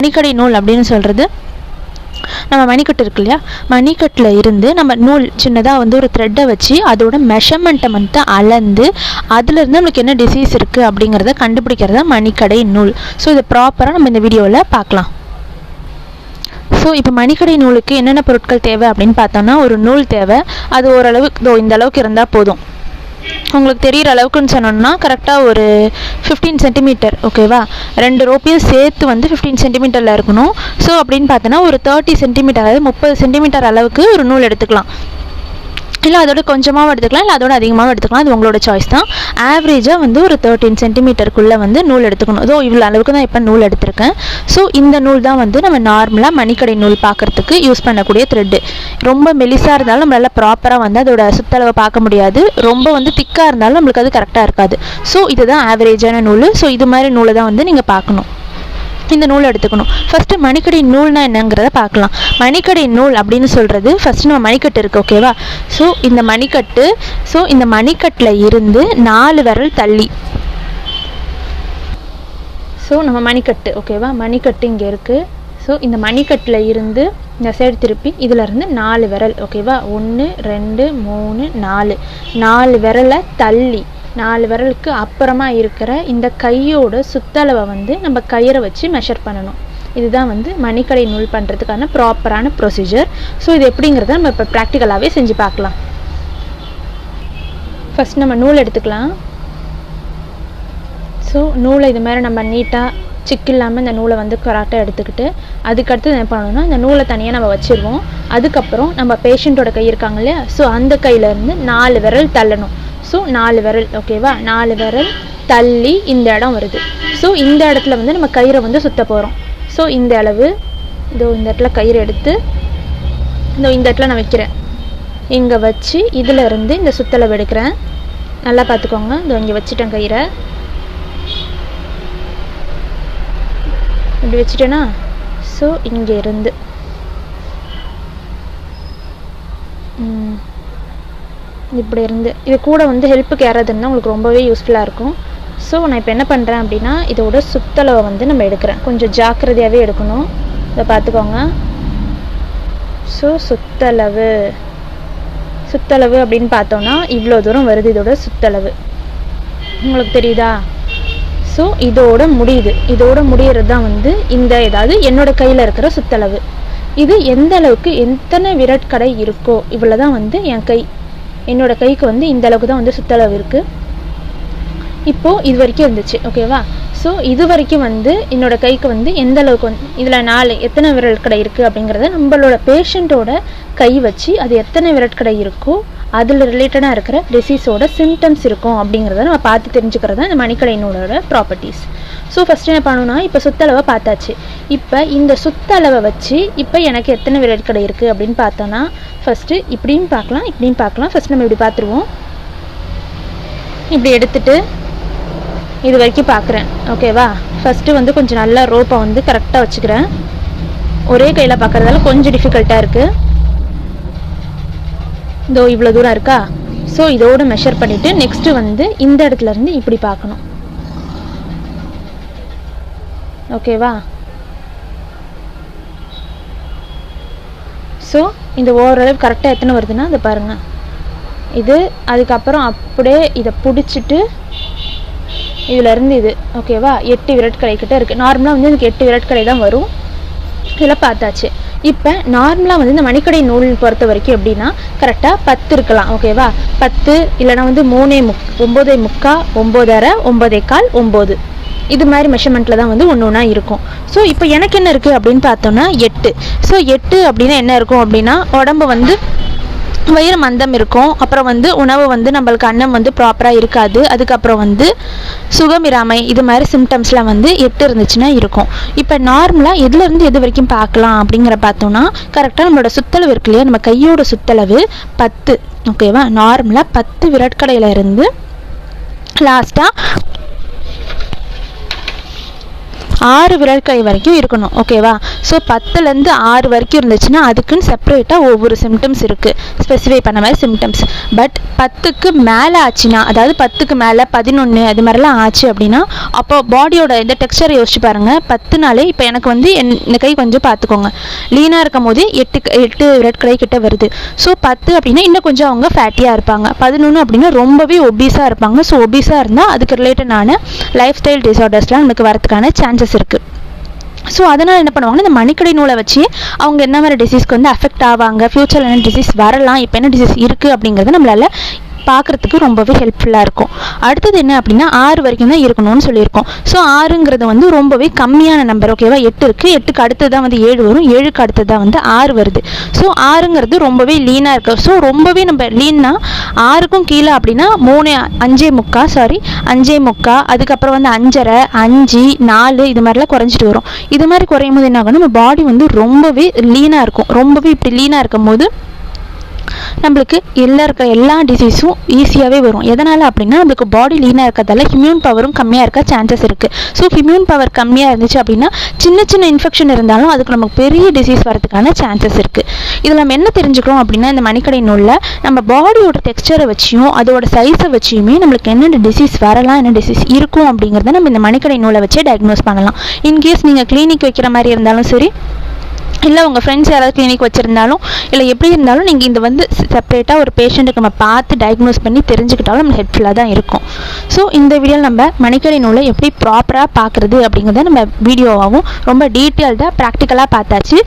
மணிக்கடை நூல் அப்படின்னு சொல்கிறது நம்ம மணிக்கட்டு இருக்கு இல்லையா, மணிக்கட்டில் இருந்து நம்ம நூல் சின்னதாக வந்து ஒரு த்ரெட்டை வச்சு அதோட மெஷர்மெண்ட்டை வந்து அளந்து அதுலேருந்து நம்மளுக்கு என்ன டிசீஸ் இருக்குது அப்படிங்கிறத கண்டுபிடிக்கிறதா மணிக்கடை நூல். ஸோ இதை ப்ராப்பராக நம்ம இந்த வீடியோவில் பார்க்கலாம். ஸோ இப்போ மணிக்கடை நூலுக்கு என்னென்ன பொருட்கள் தேவை அப்படின்னு பார்த்தோம்னா, ஒரு நூல் தேவை. அது ஓரளவு இந்த அளவுக்கு இருந்தால் போதும். உங்களுக்கு தெரிகிற அளவுக்குன்னு சொன்னோம்னா கரெக்டாக ஒரு 15 சென்டிமீட்டர், ஓகேவா. 2 ரோப்பையும் சேர்த்து வந்து 15 சென்டிமீட்டரில் இருக்கணும். ஸோ அப்படின்னு பார்த்தோன்னா ஒரு 30 சென்டிமீட்டர், அதாவது 30 சென்டிமீட்டர் அளவுக்கு ஒரு நூல் எடுத்துக்கலாம். இல்லை அதோட கொஞ்சமாகவும் எடுத்துக்கலாம், இல்லை அதோட அதிகமாகவும் எடுத்துக்கலாம். அது உங்களோட சாய்ஸ் தான். ஆவரேஜாக வந்து ஒரு 13 சென்டிமீட்டருக்குள்ளே வந்து நூல் எடுத்துக்கணும். ஸோ இவ்வளோ அளவுக்கு தான் இப்போ நூல் எடுத்திருக்கேன். ஸோ இந்த நூல் தான் வந்து நம்ம நார்மலாக மணிக்கடை நூல் பார்க்குறதுக்கு யூஸ் பண்ணக்கூடிய த்ரெட்டு. ரொம்ப மெலிசாக இருந்தாலும் நம்மளால் ப்ராப்பராக வந்து அதோட சுத்தளவை பார்க்க முடியாது. ரொம்ப வந்து திக்காக இருந்தாலும் நம்மளுக்கு அது கரெக்டாக இருக்காது. ஸோ இதுதான் ஆவரேஜான நூல். ஸோ இது மாதிரி நூலை தான் வந்து நீங்கள் பார்க்கணும். இந்த நூல் எடுத்துக்கணும். ஃபஸ்ட்டு மணிக்கடை நூல்னா என்னங்கிறத பார்க்கலாம். மணிக்கடை நூல் அப்படின்னு சொல்கிறது ஃபஸ்ட்டு நம்ம மணிக்கட்டு இருக்குது, ஓகேவா. ஸோ இந்த மணிக்கட்டு, ஸோ இந்த மணிக்கட்டில் இருந்து 4 விரல் தள்ளி, ஸோ நம்ம மணிக்கட்டு, ஓகேவா, மணிக்கட்டு இங்கே இருக்குது. ஸோ இந்த மணிக்கட்டில் இருந்து இந்த சைடு திருப்பி இதிலேருந்து 4 விரல், ஓகேவா, 1 2 3 4 விரலை தள்ளி 4 விரலுக்கு அப்புறமா இருக்கிற இந்த கையோட சுத்தளவை வந்து நம்ம கயிறை வச்சு மெஷர் பண்ணணும். இதுதான் வந்து மணிக்கடை நூல் பண்ணுறதுக்கான ப்ராப்பரான ப்ரொசீஜர். ஸோ இது எப்படிங்கிறத நம்ம இப்போ ப்ராக்டிக்கலாகவே செஞ்சு பார்க்கலாம். ஃபஸ்ட் நம்ம நூல் எடுத்துக்கலாம். ஸோ நூலை இது மாதிரி நம்ம நீட்டாக சிக்கு இல்லாமல் இந்த நூலை வந்து கரெக்டாக எடுத்துக்கிட்டு அதுக்கடுத்து என்ன பண்ணணும்னா இந்த நூலை தனியாக நம்ம வச்சுருவோம். அதுக்கப்புறம் நம்ம பேஷண்ட்டோட கை இருக்காங்க இல்லையா, ஸோ அந்த கையிலேருந்து 4 விரல் தள்ளணும். ஸோ 4 விரல், ஓகேவா, 4 விரல் தள்ளி இந்த இடம் வருது. ஸோ இந்த இடத்துல வந்து நம்ம கயிறை வந்து சுற்ற போகிறோம். ஸோ இந்த அளவு இதோ இந்த இடத்துல கயிறு எடுத்து இந்த இடத்துல நான் வைக்கிறேன். இங்கே வச்சு இதில் இருந்து இந்த சுத்தளவு எடுக்கிறேன். நல்லா பார்த்துக்கோங்க. இங்கே வச்சுட்டேன் கயிறை. இப்படி வச்சுட்டேன்னா ஸோ இங்கே இருந்து இப்படி இருந்து இது கூட வந்து ஹெல்ப்புக்கு யாராவது இருந்தால் உங்களுக்கு ரொம்பவே யூஸ்ஃபுல்லாக இருக்கும். ஸோ நான் இப்போ என்ன பண்ணுறேன் அப்படின்னா இதோட சுத்தளவை வந்து நம்ம எடுக்கிறேன். கொஞ்சம் ஜாக்கிரதையாகவே எடுக்கணும். இதை பார்த்துக்கோங்க. ஸோ சுத்தளவு அப்படின்னு பார்த்தோன்னா இவ்வளோ தூரம் வருது இதோட சுத்தளவு. உங்களுக்கு தெரியுதா? ஸோ இதோட முடிகிறது தான் வந்து இந்த ஏதாவது என்னோட கையில் இருக்கிற சுத்தளவு. இது எந்த அளவுக்கு எத்தனை விரட்கடை இருக்கோ இவ்வளோ தான் வந்து என்னோட கைக்கு வந்து இந்த அளவுக்கு தான் வந்து சுத்தளவு இருக்குது. இப்போது இது வரைக்கும் இருந்துச்சு, ஓகேவா. ஸோ இது வரைக்கும் வந்து என்னோட கைக்கு வந்து எந்த அளவுக்கு வந்து இதில் 4 எத்தனை விரட்கடை இருக்குது அப்படிங்கிறத நம்மளோட பேஷண்ட்டோட கை வச்சு அது எத்தனை விரட்கடை இருக்கோ அதில் ரிலேட்டடாக இருக்கிற டிசீஸோட சிம்டம்ஸ் இருக்கும் அப்படிங்கிறத நம்ம பார்த்து தெரிஞ்சுக்கிறது தான் இந்த மணிக்கடை நூலோட ப்ராப்பர்ட்டிஸ். ஸோ ஃபஸ்ட்டு என்ன பண்ணணும்னா இப்போ சுத்தளவை பார்த்தாச்சு. இப்போ இந்த சுத்தளவை வச்சு இப்போ எனக்கு எத்தனை விரட்கடை இருக்குது அப்படின்னு பார்த்தோன்னா ஃபஸ்ட்டு இப்படியும் பார்க்கலாம். ஃபஸ்ட் நம்ம இப்படி பார்த்துருவோம். இப்படி எடுத்துகிட்டு இது வரைக்கும் பார்க்குறேன், ஓகேவா. ஃபஸ்ட்டு வந்து கொஞ்சம் நல்லா ரோப்பை வந்து கரெக்டாக வச்சுக்கிறேன். ஒரே கையில் பார்க்குறதால கொஞ்சம் டிஃபிகல்ட்டாக இருக்குது. இதோ இவ்வளோ தூரம் இருக்கா. ஸோ இதோடு மெஷர் பண்ணிவிட்டு நெக்ஸ்ட்டு வந்து இந்த இடத்துலேருந்து இப்படி பார்க்கணும், ஓகேவா. ஸோ இந்த ஓரளவு கரெக்டாக எத்தனை வருதுன்னா அதை பாருங்கள். இது அதுக்கப்புறம் அப்படியே இதை பிடிச்சிட்டு இதிலேருந்து இது, ஓகேவா, 8 விரட்கடை கிட்ட இருக்குது. நார்மலாக வந்து எனக்கு 8 விரட்கடை தான் வரும். இதில் பார்த்தாச்சு. இப்போ நார்மலாக வந்து இந்த மணிக்கடை நூல் பொறுத்த வரைக்கும் எப்படின்னா கரெக்டாக 10 இருக்கலாம், ஓகேவா. 10 இல்லைனா வந்து 3 9 முக்கால் 9:30 9:15 9 இது மாதிரி மெஷர்மெண்ட்டில் தான் வந்து ஒன்றா இருக்கும். ஸோ இப்போ எனக்கு என்ன இருக்குது அப்படின்னு பார்த்தோன்னா 8. ஸோ 8 அப்படின்னா என்ன இருக்கும் அப்படின்னா உடம்பு வந்து வயிறு மந்தம் இருக்கும். அப்புறம் வந்து உணவு வந்து நம்மளுக்கு அன்னம் வந்து ப்ராப்பராக இருக்காது. அதுக்கப்புறம் வந்து சுகமிராமை இது மாதிரி சிம்டம்ஸ்லாம் வந்து 8 இருந்துச்சுன்னா இருக்கும். இப்போ நார்மலாக எதுலேருந்து எது வரைக்கும் பார்க்கலாம் அப்படிங்கிற பார்த்தோன்னா கரெக்டாக நம்மளோட சுத்தளவு இருக்கு இல்லையா, நம்ம கையோட சுத்தளவு 10, ஓகேவா. நார்மலாக 10 விரட்கடையில் இருந்து லாஸ்ட்டாக 6 விரல்கை வரைக்கும் இருக்கணும். ஓகேவா? ஸோ 10லேருந்து 6 வரைக்கும் இருந்துச்சுன்னா அதுக்குன்னு செப்பரேட்டாக ஒவ்வொரு சிம்டம்ஸ் இருக்குது, ஸ்பெசிஃபை பண்ண மாதிரி சிம்டம்ஸ். பட் 10க்கு மேலே ஆச்சுன்னா, அதாவது 10க்கு மேலே 11 அது மாதிரிலாம் ஆச்சு அப்படின்னா அப்போ பாடியோட இந்த டெக்ஸ்சரை யோசிச்சு பாருங்கள். 10 நாளே இப்போ எனக்கு வந்து இந்த கை கொஞ்சம் பார்த்துக்கோங்க, லீனாக இருக்கும் போது 8 விரட்கடை கிட்ட வருது. ஸோ 10 அப்படின்னா இன்னும் கொஞ்சம் அவங்க ஃபேட்டியாக இருப்பாங்க. 11 அப்படின்னா ரொம்பவே ஒபீஸாக இருப்பாங்க. ஸோ ஒபீஸாக இருந்தால் அதுக்கு ரிலேட்டடான லைஃப் ஸ்டைல் டிஸார்டர்ஸ்லாம் நமக்கு வரதுக்கான சான்சஸ் இருக்குது. ஸோ அதனால் என்ன பண்ணுவாங்கன்னா, இந்த மணிக்கடை நூலை வச்சு அவங்க என்ன மாதிரி டிசீஸ்க்கு வந்து அஃபெக்ட் ஆவாங்க, ஃப்யூச்சரில் என்ன டிசீஸ் வரலாம், இப்போ என்ன டிசீஸ் இருக்குது அப்படிங்கிறத நம்மளால் பார்க்குறதுக்கு ரொம்பவே ஹெல்ப்ஃபுல்லாக இருக்கும். அடுத்தது என்ன அப்படின்னா 6 வரைக்கும் தான் இருக்கணும்னு சொல்லியிருக்கோம். ஸோ 6ங்கிறது வந்து ரொம்பவே கம்மியான நம்பர். ஓகேவா? 8 இருக்குது, 8க்கு அடுத்து தான் வந்து 7 வரும், 7க்கு அடுத்து தான் வந்து 6 வருது. ஸோ 6ங்கிறது ரொம்பவே லீனாக இருக்குது. ஸோ ரொம்பவே நம்ம லீன்னா 6க்கும் கீழே அப்படின்னா 3, 5.25 அதுக்கப்புறம் வந்து 5.5, 5, 4 இது மாதிரிலாம் குறைஞ்சிட்டு வரும். இது மாதிரி குறையும் போது என்ன ஆகும், நம்ம பாடி வந்து ரொம்பவே லீனாக இருக்கும். ரொம்பவே இப்படி லீனாக இருக்கும் போது நம்மளுக்கு எல்லா டிசீஸும் ஈஸியாகவே வரும். எதனால் அப்படின்னா நம்மளுக்கு பாடி லீனாக இருக்கிறதால இம்யூன் பவரும் கம்மியாக இருக்க சான்சஸ் இருக்குது. ஸோ இம்யூன் பவர் கம்மியாக இருந்துச்சு அப்படின்னா சின்ன இன்ஃபெக்ஷன் இருந்தாலும் அதுக்கு நமக்கு பெரிய டிசீஸ் வரதுக்கான சான்சஸ் இருக்குது. இதில் நம்ம என்ன தெரிஞ்சுக்கிறோம் அப்படின்னா, இந்த மணிக்கடை நூலில் நம்ம பாடியோட டெக்ஸ்சரை வச்சியும் அதோட சைஸை வச்சியுமே நம்மளுக்கு என்னென்ன டிசீஸ் வரலாம், என்ன டிசீஸ் இருக்கும் அப்படிங்கிறத நம்ம இந்த மணிக்கடை நூலை வச்சே டயக்னோஸ் பண்ணலாம். இன்கேஸ் நீங்கள் கிளினிக் வைக்கிற மாதிரி இருந்தாலும் சரி, இல்லை உங்கள் ஃப்ரெண்ட்ஸ் யாராவது கிளினிக் வச்சுருந்தாலும், இல்லை எப்படி இருந்தாலும் நீங்கள் இந்த வந்து செப்பரேட்டாக ஒரு பேஷண்ட்டுக்கு நம்ம பார்த்து டயக்னோஸ் பண்ணி தெரிஞ்சுக்கிட்டாலும் நம்ம ஹெல்ப்ஃபுல்லாக தான் இருக்கும். ஸோ இந்த வீடியோவில் நம்ம மணிக்கடை நூலை எப்படி ப்ராப்பராக பார்க்குறது அப்படிங்கிறத நம்ம வீடியோவாகவும் ரொம்ப டீட்டெயில்டாக ப்ராக்டிக்கலாக பார்த்தாச்சு.